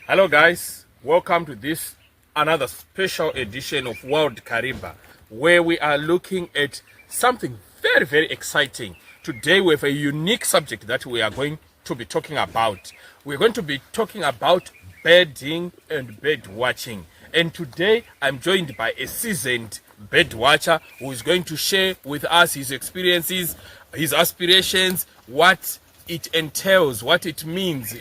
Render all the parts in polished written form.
Hello guys, welcome to this another special edition of World Kariba, where we are looking at something very exciting. Today we have a unique subject that we are going to be talking about. We're going to be talking about birding and bird watching. And today I'm joined by a seasoned bird watcher who is going to share with us his experiences, his aspirations, what it entails, what it means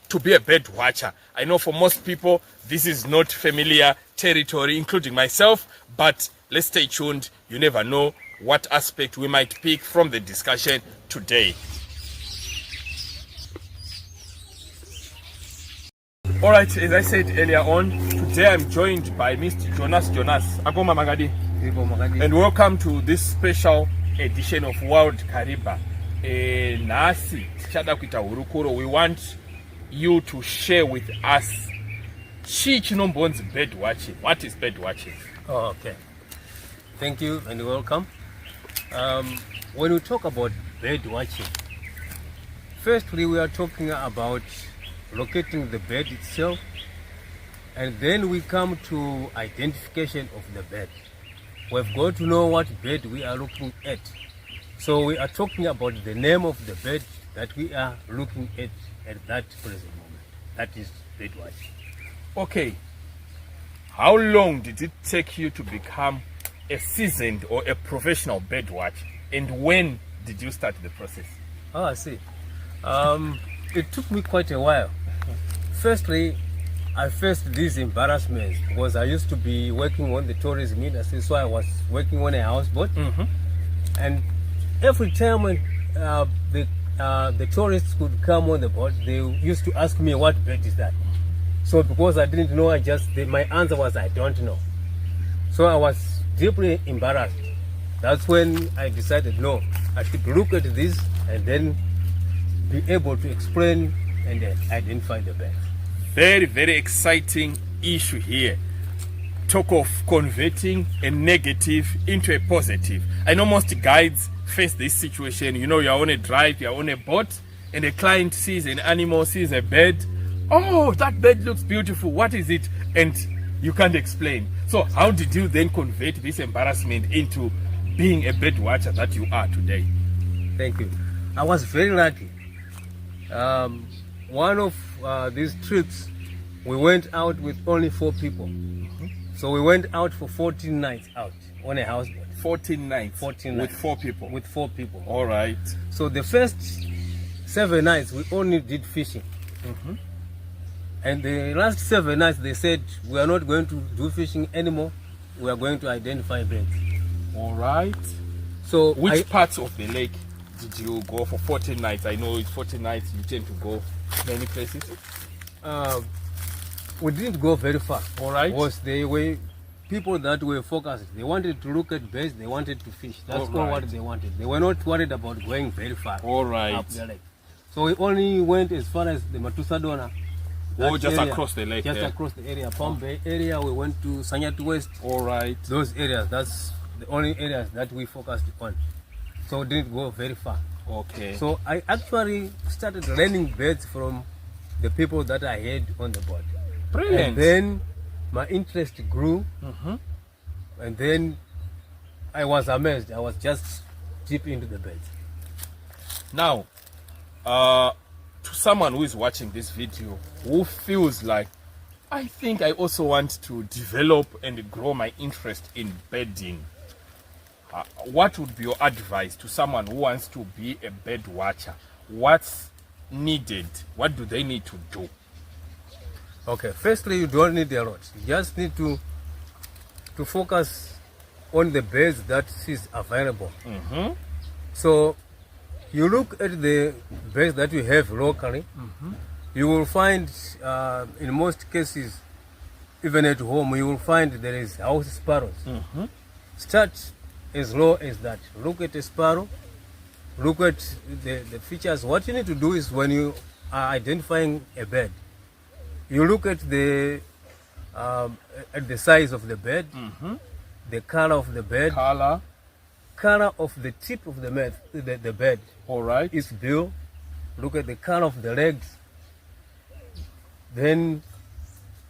to be a bird watcher. I know for most people this is not familiar territory, including myself, but let's stay tuned. You never know what aspect we might pick from the discussion today. All right, as I said earlier on, today I'm joined by Mr. Jonas. Agoma Magadi. And welcome to this special edition of World Kariba. Nasi chada kuita hurukuro, we want you to share with us chinombonzi bird watching. What is bird watching? Oh, okay. Thank you and welcome. When we talk about bird watching, firstly we are talking about locating the bird itself, and then we come to identification of the bird. We've got to know what bird we are looking at. So we are talking about the name of the bird that we are looking at that present moment. That is bird watching. Okay. How long did it take you to become a seasoned or a professional bird watcher? And when did you start the process? Oh, I see. It took me quite a while. Firstly, I faced these embarrassments because I used to be working on the tourism industry, so I was working on a houseboat. And every time when the tourists could come on the boat, they used to ask me, what bird is that? So because I didn't know, my answer was, I don't know. So I was deeply embarrassed. That's when I decided, no, I should look at this and then be able to explain and identify the bird. Very exciting issue here. Talk of converting a negative into a positive. I know most guides face this situation. You know, you're on a drive, you're on a boat, and a client sees an animal, sees a bird. Oh, that bird looks beautiful. What is it? And you can't explain. So how did you then convert this embarrassment into being a bird watcher that you are today? Thank you. I was very lucky. One of these trips, we went out with only 4 people. So we went out for 14 nights out on a houseboat. 14 nights? 14 nights. With 4 people? With 4 people. All right. So the first 7 nights, we only did fishing. And the last 7 nights, they said, we are not going to do fishing anymore. We are going to identify birds. All right. So which parts of the lake did you go for 14 nights? I know it's 14 nights, you tend to go many places. We didn't go very far. All right. Because they were people that were focused. They wanted to look at birds, they wanted to fish. That's all what they wanted. They were not worried about going very far. All right. Up the lake. So we only went as far as the Matusadona. Oh, just area, across the lake. Just across the area. Palm Bay area, we went to Sanyat West. All right. Those areas, that's the only areas that we focused on. So we didn't go very far. Okay. So I actually started learning birds from the people that I had on the boat. Brilliant. And then my interest grew. And then I was amazed. I was just deep into the birds. Now, to someone who is watching this video, who feels like, I think I also want to develop and grow my interest in birding, what would be your advice to someone who wants to be a bird watcher? What's needed? What do they need to do? Okay, firstly, you don't need a lot. You just need to focus on the birds that is available. So you look at the birds that you have locally. You will find, in most cases, even at home, you will find there is house sparrows. Start as low as that. Look at a sparrow. Look at the features. What you need to do is, when you are identifying a bird, you look at the size of the bird, the color of the bird, color of the tip of the bird. All right. Its bill. Look at the color of the legs. Then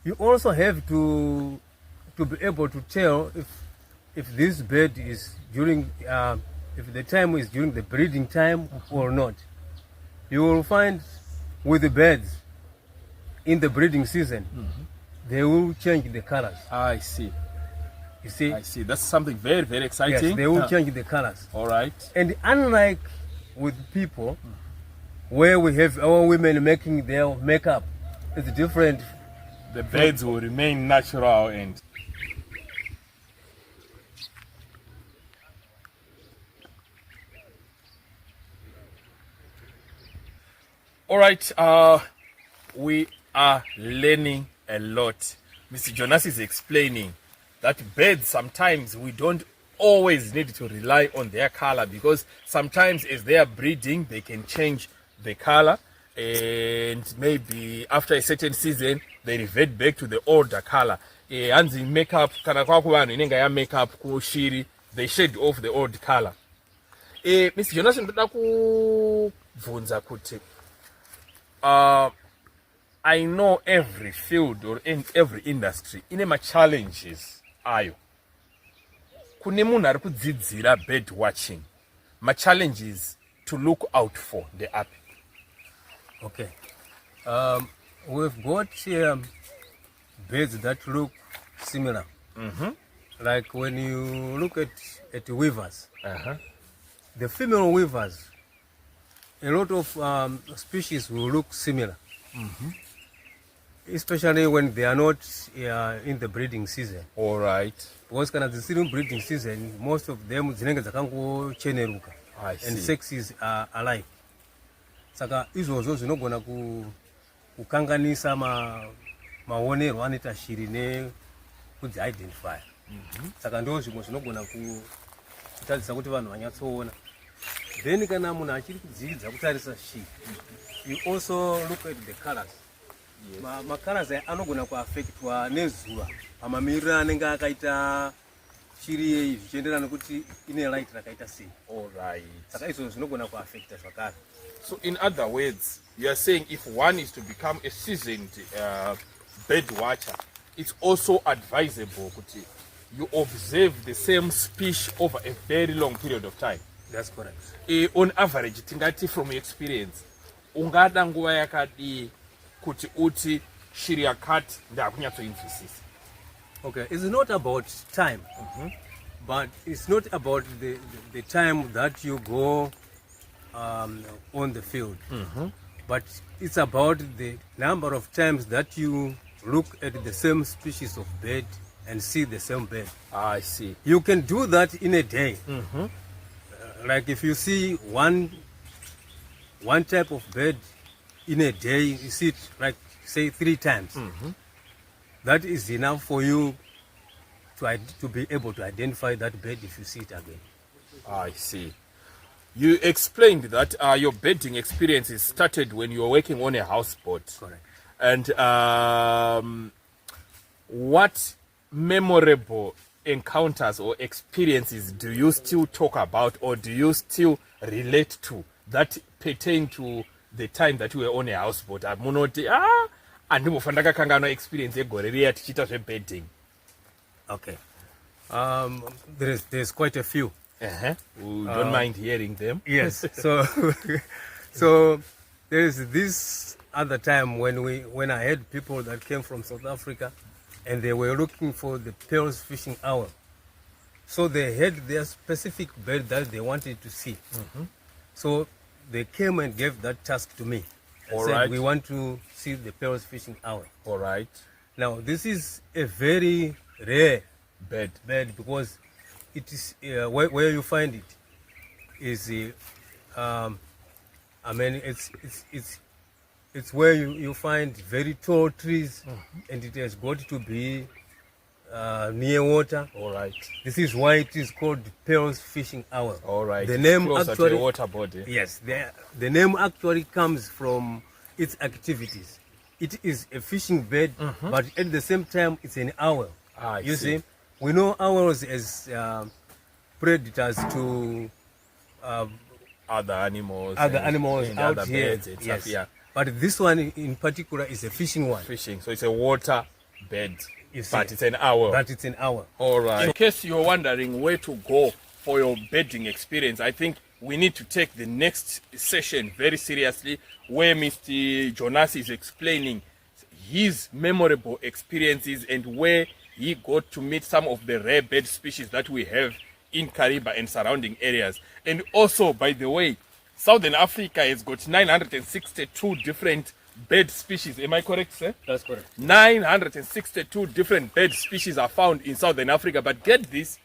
You also have to be able to tell if this bird is during if the time is during the breeding time or not. You will find with the birds in the breeding season, they will change the colors. I see. You see? I see. That's something very, very exciting. Yes, they will change the colors. All right. And unlike with people, where we have our women making their makeup, it's different. The birds will remain natural and all right. We are learning a lot. Mr. Jonas is explaining that birds, sometimes we don't always need to rely on their color, because sometimes as they are breeding, they can change the color, and maybe after a certain season they revert back to the older color. And in makeup, kana kwa kuvanhu inenge ya makeup kushiri, they shade off the old color. Mr. Jonas, ndoda kubvunza kuti I know every field or in every industry ine challenges ayo. Kune munhu ari kudzidzira bird watching, challenges to look out for the app. Okay. We've got birds that look similar. Like when you look at weavers, the female weavers, a lot of species will look similar. Especially when they are not in the breeding season. All right. Because kana the breeding season, most of them dzinenge dzakangocheneruka and sexes are alike. Saka izvozvo zvinogona kukanganisa maonero anoita shiri nekudziidentify. Saka ndo zvimwe zvinogona kutadzisa kuti vanhu vanyatsoona. Then kana munhu achiri kudzidza kutarisa shiri, you also look at the colors. Macolors anogona kuaffectwa nezuva pamamiriro anenge akaita shiri yeyi zvichienderana kuti ine light rakaita sei. All right. Saka izvo zvinogona kuaffecta zvakare. So in other words, you are saying if one is to become a seasoned bird watcher, it's also advisable kuti you observe the same species over a very long period of time. That's correct. On average, tingati from your experience, ungada nguva yakadi kuti uti shiri yakati ndakunyatsoinzwisisa. Okay, it's not about time, but it's not about the time that you go on the field, but it's about the number of times that you look at the same species of bird and see the same bird. I see. You can do that in a day. Like if you see one type of bird in a day, you see it like say 3 times. That is enough for you to be able to identify that bird if you see it again. I see. You explained that your birding experiences started when you were working on a houseboat. Correct. And what memorable encounters or experiences do you still talk about, or do you still relate to, that pertain to the time that you were on a houseboat? Munoti andimbofa ndakakangana experience yegore riya tichiita zvebirding. Okay. There's quite a few. We don't mind hearing them. Yes. So there is this other time when I had people that came from South Africa and they were looking for the pearls fishing owl. So they had their specific bird that they wanted to see. So they came and gave that task to me. All said, right. we want to see the pearls fishing owl. All right. Now this is a very rare Bird. because it is where you find it is it's where you find very tall trees, and it has got to be near water. All right. This is why it is called pearls fishing owl. All right. The It's name closer actually to a water body. Yes, the name actually comes from its activities. It is a fishing bird, but at the same time it's an owl. You see, we know owls as predators to other animals and out other here. birds and Yes. stuff. Yeah. But this one in particular is a fishing one. Fishing. So it's a water bed, You see. but it's an hour. But it's an hour. All right. In case you're wondering where to go for your bedding experience, I think we need to take the next session very seriously, where Mr. Jonas is explaining his memorable experiences and where he got to meet some of the rare bird species that we have in Kariba and surrounding areas. And also, by the way, Southern Africa has got 962 different bird species. Am I correct, sir? That's correct. 962 different bird species are found in Southern Africa. But get this,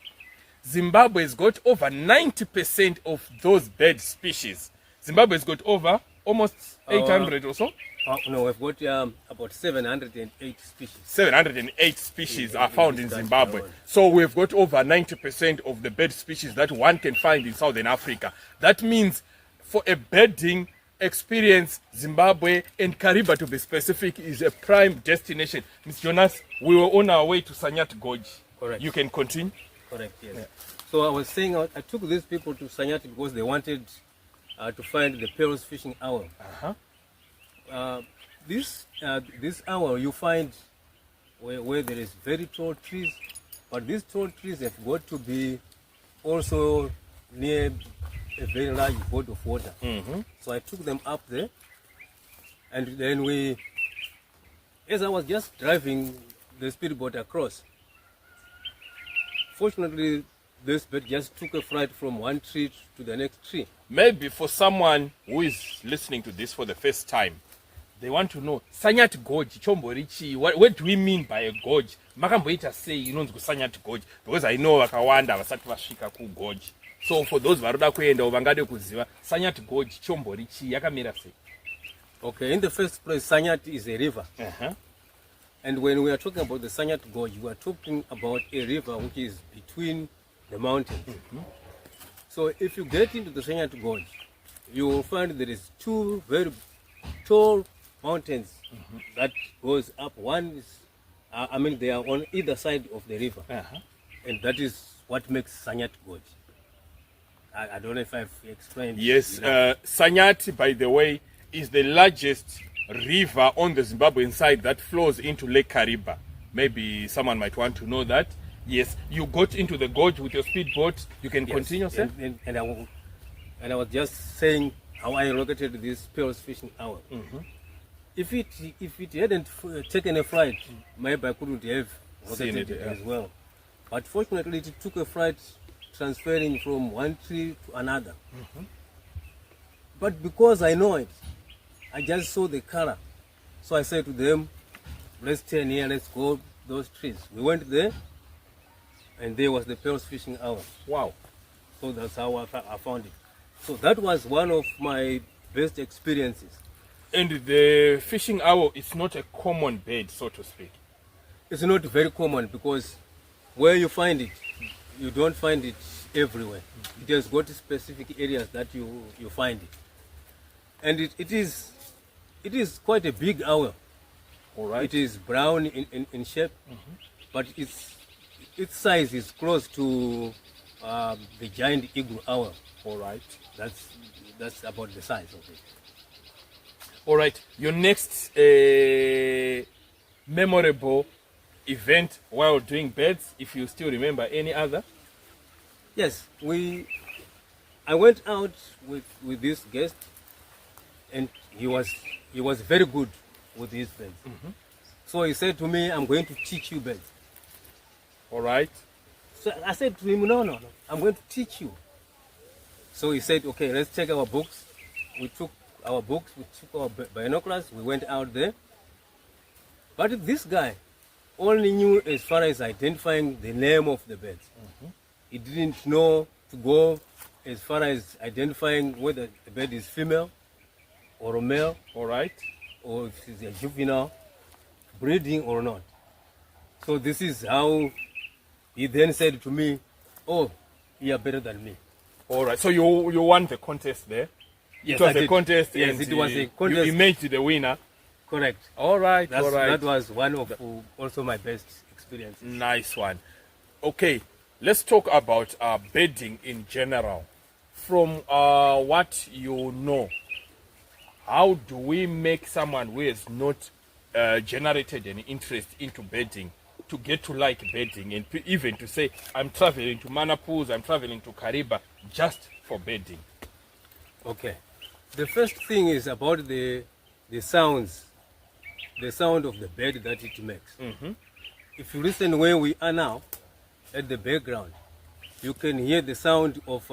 Zimbabwe has got over 90% of those bird species. Zimbabwe has got over almost 800 or so. No, we've got about 708 species. 708 species are found in this Zimbabwe. country. So we've got over 90% of the bird species that one can find in Southern Africa. That means for a birding experience, Zimbabwe and Kariba, to be specific, is a prime destination. Ms. Jonas, we were on our way to Sanyat Gorge. Correct. You can continue. Correct, yes. Yeah. So I was saying I took these people to Sanyati because they wanted to find the Pearls fishing owl. This owl you find where there is very tall trees, but these tall trees have got to be also near a very large body of water. So I took them up there, and then as I was just driving the speedboat across, fortunately this bird just took a flight from one tree to the next tree. Maybe for someone who is listening to this for the first time, they want to know, Sanyat Gorge, Chomborichi, what do we mean by a gorge? Makamboita say, you know, Sanyat Gorge, because I know Wakawanda, Vasati Vashika ku gorge. So for those varoda kuenda uvangade kuziva, Sanyat Gorge, Chomborichi, yakamira sei. Okay, in the first place, Sanyat is a river. And when we are talking about the Sanyat Gorge, we are talking about a river which is between the mountains. So if you get into the Sanyat Gorge, you will find there is two very tall mountains that goes up. One is, they are on either side of the river. And that is what makes Sanyat Gorge. I don't know if I've explained. Yes, Sanyat, by the way, is the largest river on the Zimbabwean side that flows into Lake Kariba. Maybe someone might want to know that. Yes, you got into the gorge with your speedboat. You can continue, sir. And I was just saying how I located this Pearls fishing owl. If it hadn't taken a flight, maybe I couldn't have located it as well. But fortunately, it took a flight transferring from one tree to another. But because I know it, I just saw the color. So I said to them, let's turn here, let's go those trees. We went there, and there was the Pearls fishing owl. Wow. So that's how I found it. So that was one of my best experiences. And the fishing owl is not a common bird, so to speak. It's not very common because where you find it, you don't find it everywhere. It has got specific areas that you find it. And it is quite a big owl. All right. It is brown in shape, but its size is close to the giant eagle owl. All right. That's about the size of it. All right. Your next memorable event while doing birds, if you still remember any other? Yes, I went out with this guest, and he was very good with his birds. So he said to me, I'm going to teach you birds. All right. So I said to him, no, I'm going to teach you. So he said, okay, let's take our books. We took our books, we took our binoculars, we went out there. But this guy only knew as far as identifying the name of the birds. He didn't know to go as far as identifying whether the bird is female or a male. All right. Or if it's a juvenile, breeding or not. So this is how he then said to me, oh, you are better than me. All right. So you won the contest there? Yes, it was a contest. Yes, and it was a contest. You made the winner. Correct. All right. All right. That was one of also my best experiences. Nice one. Okay, let's talk about birding in general. From what you know, how do we make someone who has not generated an interest into birding, to get to like birding, and even to say, I'm traveling to Manapuz, I'm traveling to Kariba just for birding? Okay. The first thing is about the sounds, the sound of the bird that it makes. If you listen where we are now, at the background, you can hear the sound of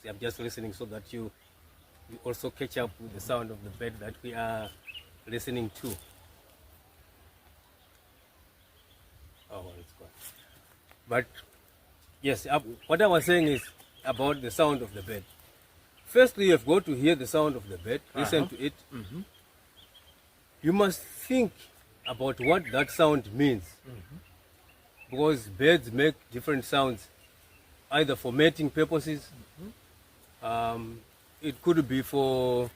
see, I'm just listening so that you also catch up with the sound of the bird that we are listening to. Oh, well, it's gone. But yes, what I was saying is about the sound of the bird. Firstly, you have got to hear the sound of the bird, listen to it. You must think about what that sound means. Because birds make different sounds, either for mating purposes, it could be for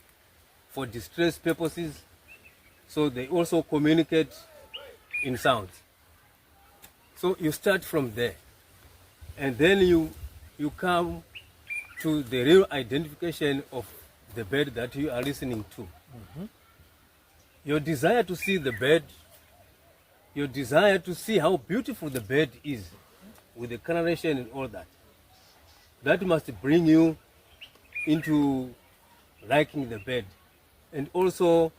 distress purposes, so they also communicate in sounds. So you start from there, and then you come to the real identification of the bird that you are listening to. Your desire to see the bird, your desire to see how beautiful the bird is with the coloration and all that, that must bring you into liking the bird. And also,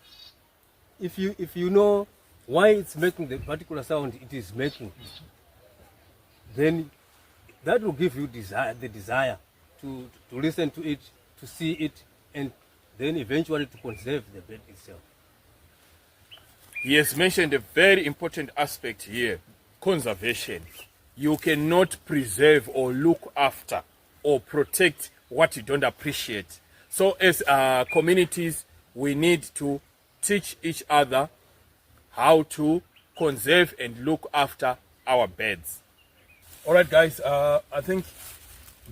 if you know why it's making the particular sound it is making, then that will give you the desire to listen to it, to see it, and then eventually to conserve the bird itself. He has mentioned a very important aspect here, conservation. You cannot preserve or look after or protect what you don't appreciate. So as communities, we need to teach each other how to conserve and look after our birds. All right, guys, I think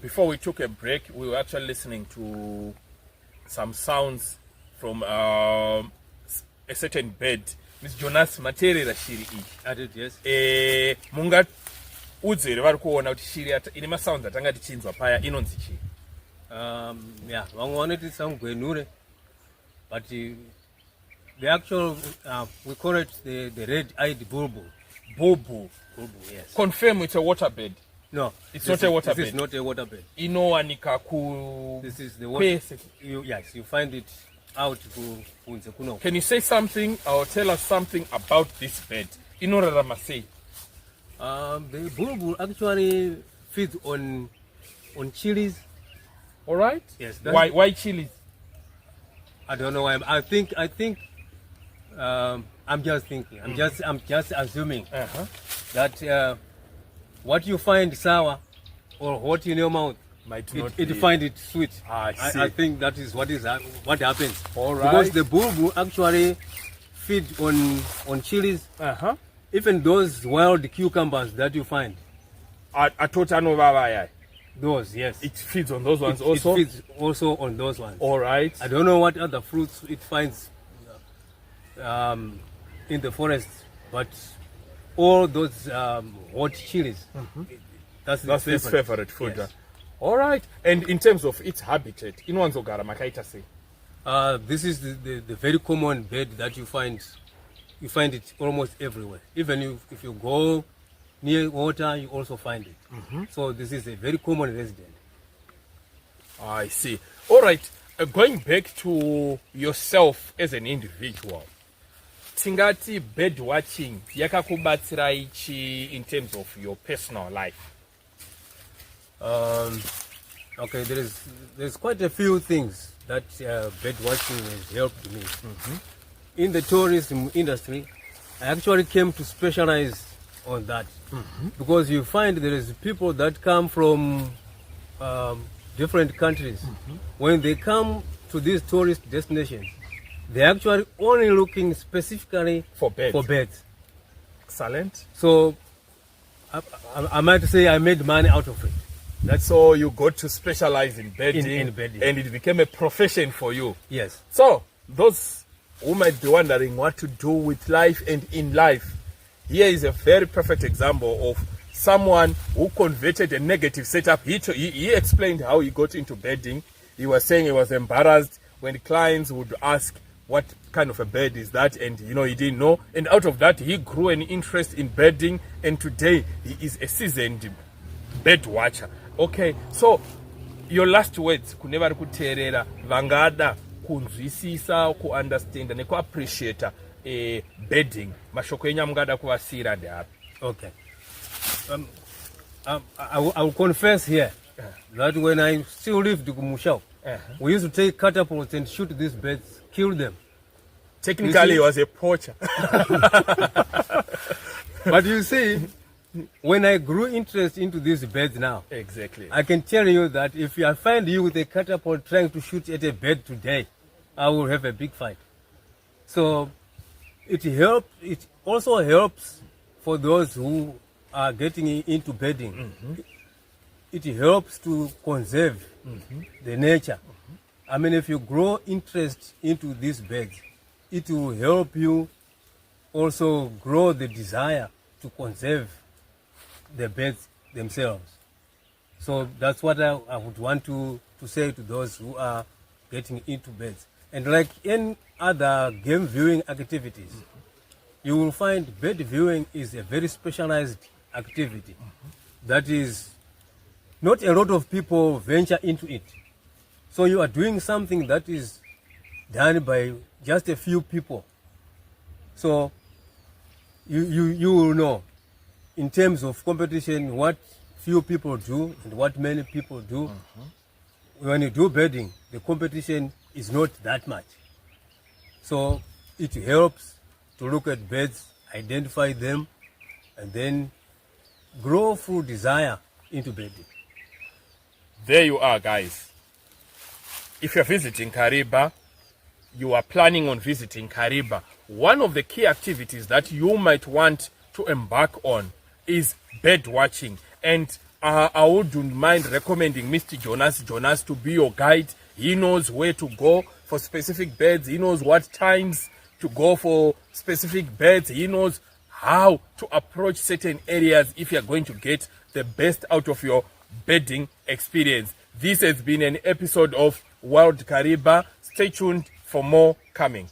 before we took a break, we were actually listening to some sounds from a certain bird. Ms. Jonas Materira shiri iyi. I did, yes. Munga udzere vari kuona kuti shiri ine masounds atangati chinzwa paya inonzi chii? Yeah, vamwe vanoti samgwenure, but the actual, we call it the red-eyed bulbul. Bulbul. Bulbul, yes. Confirm it's a water bird. No, It's not a water This bird. is not a water bird. Inowanika ku... This is the water. Kwese. Yes, you find it out kunze kuno. Can you say something or tell us something about this bird? Inorarama sei? The bulbul actually feeds on chilies. All right? Yes. Why chilies? I don't know why. I think. I'm just thinking. I'm just assuming that what you find sour or hot in your mouth, it find it sweet. I think that is what happens. All right. Because the bulbul actually feed on chilies. Even those wild cucumbers that you find. Those, yes. It feeds on those ones also? It feeds also on those ones. All right. I don't know what other fruits it finds in the forest, but all those hot chilies, that's its favorite food. Yes. All right. And in terms of its habitat, inwanzogara makaita sei? This is the very common bird that you find. You find it almost everywhere. Even if you go near water, you also find it. So this is a very common resident. I see. All right. Going back to yourself as an individual, tingati bird watching yakakubatsira ichi in terms of your personal life? Okay, there's quite a few things that bird watching has helped me. In the tourism industry, I actually came to specialize on that because you find there is people that come from different countries. When they come to these tourist destinations, they're actually only looking specifically For birds. Excellent. So I might say I made money out of it. That's so you got to specialize in birding, In birding. and it became a profession for you. Yes. So those who might be wondering what to do with life and in life, here is a very perfect example of someone who converted a negative setup. He explained how he got into birding, he was saying he was embarrassed when clients would ask what kind of a bird is that, and he didn't know. And out of that, he grew an interest in birding, and today he is a seasoned bird watcher. Okay, so your last words kune vari kuteerera vangada kunzwisisa, kuunderstanda nekuappreciata birding, mashoko enyu amungada kuvasiyira ndeapi? Okay. I will confess here that when I still lived in Kumushao, we used to take catapults and shoot these birds, kill them. Technically, he was a poacher. But you see, when I grew interest into these birds now, exactly, I can tell you that if I find you with a catapult trying to shoot at a bird today, I will have a big fight. So it helps. It also helps for those who are getting into birding. It helps to conserve the nature. I mean, if you grow interest into these birds, it will help you also grow the desire to conserve the birds themselves. So that's what I would want to say to those who are getting into birds. And like any other game viewing activities, you will find bird viewing is a very specialized activity. That is, not a lot of people venture into it. So you are doing something that is done by just a few people. So you will know in terms of competition what few people do and what many people do. When you do birding, the competition is not that much. So it helps to look at birds, identify them, and then grow full desire into birding. There you are, guys. If you're visiting Kariba, you are planning on visiting Kariba, one of the key activities that you might want to embark on is bird watching. And I wouldn't mind recommending Mr. Jonas to be your guide. He knows where to go for specific birds. He knows what times to go for specific birds. He knows how to approach certain areas if you're going to get the best out of your birding experience. This has been an episode of Wild Kariba. Stay tuned for more coming.